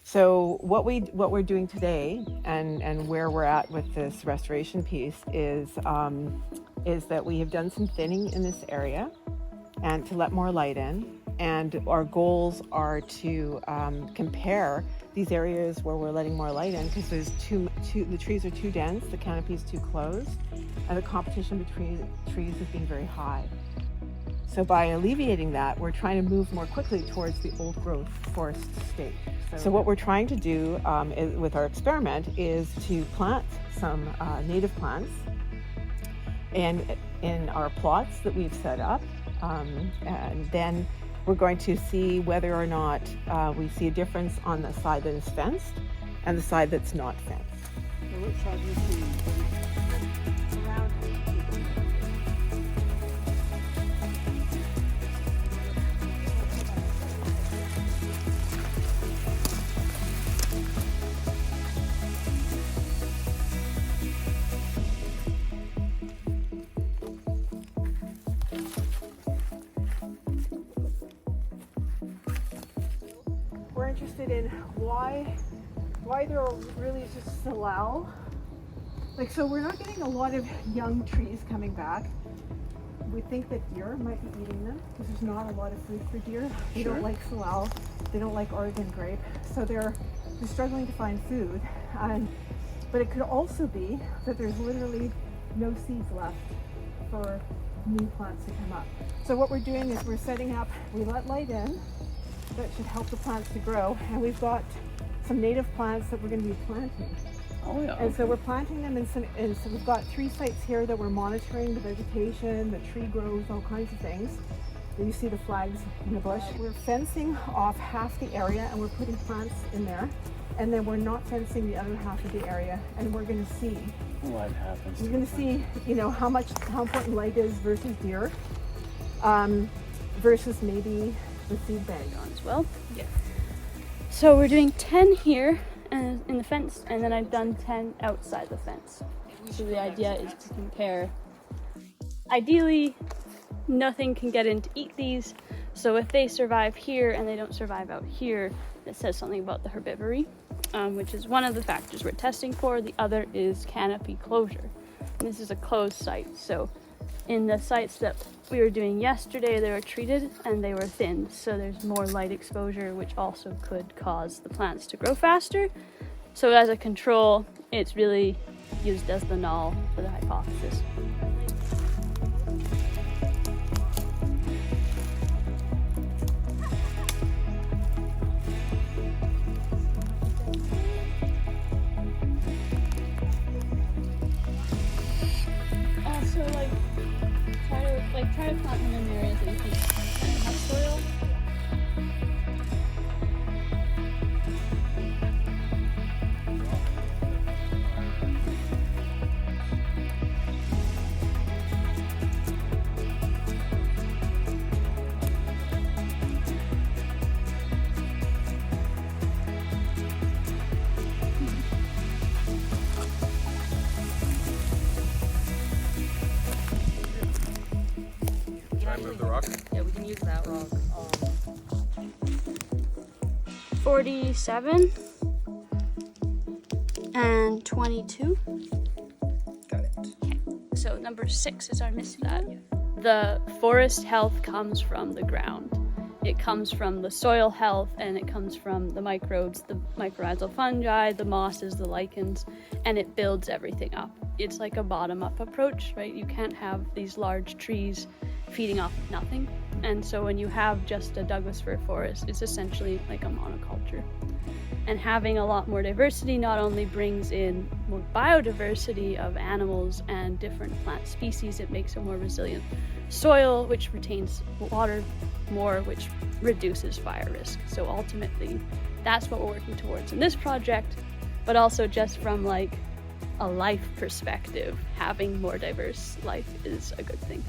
So what we're doing today, and where we're at with this restoration piece is that we have done some thinning in this area, and to let more light in. And our goals are to compare these areas where we're letting more light in, because there's the trees are too dense, the canopy is too closed, and the competition between trees is being very high. So by alleviating that, we're trying to move more quickly towards the old growth forest state. So what we're trying to do with our experiment is to plant some native plants in our plots that we've set up, and then we're going to see whether or not we see a difference on the side that is fenced and the side that's not fenced. So which side do you see? Around. We're interested in why there are really just salal. Like, so we're not getting a lot of young trees coming back. We think that deer might be eating them because there's not a lot of food for deer. They don't like salal. They don't like Oregon grape. So they're struggling to find food. But it could also be that there's literally no seeds left for new plants to come up. So what we're doing is we're setting up, we let light in. That should help the plants to grow, and we've got some native plants that we're going to be planting. Oh yeah. And so we're planting them and so we've got 3 sites here that we're monitoring the vegetation, the tree growth, all kinds of things. And you see the flags in the bush. We're fencing off half the area and we're putting plants in there, and then we're not fencing the other half of the area, and we're going to see What happens? we're going to see, how important light is versus deer, versus maybe the seed bag on as well. Yeah. So we're doing 10 here in the fence, and then I've done 10 outside the fence. So the idea is to compare. Ideally, nothing can get in to eat these. So if they survive here and they don't survive out here, that says something about the herbivory, which is one of the factors we're testing for. The other is canopy closure. And this is a closed site. So in the sites that we were doing yesterday, they were treated and they were thinned, so there's more light exposure, which also could cause the plants to grow faster. So as a control, it's really used as the null for the hypothesis. Also, try to plant them in areas that you think have soil. Move the rock? Yeah, we can use that rock. 47 and 22. Got it. Okay. So number 6 is our missing that. The forest health comes from the ground. It comes from the soil health, and it comes from the microbes, the mycorrhizal fungi, the mosses, the lichens, and it builds everything up. It's like a bottom-up approach, right? You can't have these large trees feeding off of nothing. And so when you have just a Douglas fir forest, it's essentially like a monoculture. And having a lot more diversity not only brings in more biodiversity of animals and different plant species, it makes a more resilient soil, which retains water more, which reduces fire risk. So ultimately, that's what we're working towards in this project, but also just from like a life perspective, having more diverse life is a good thing.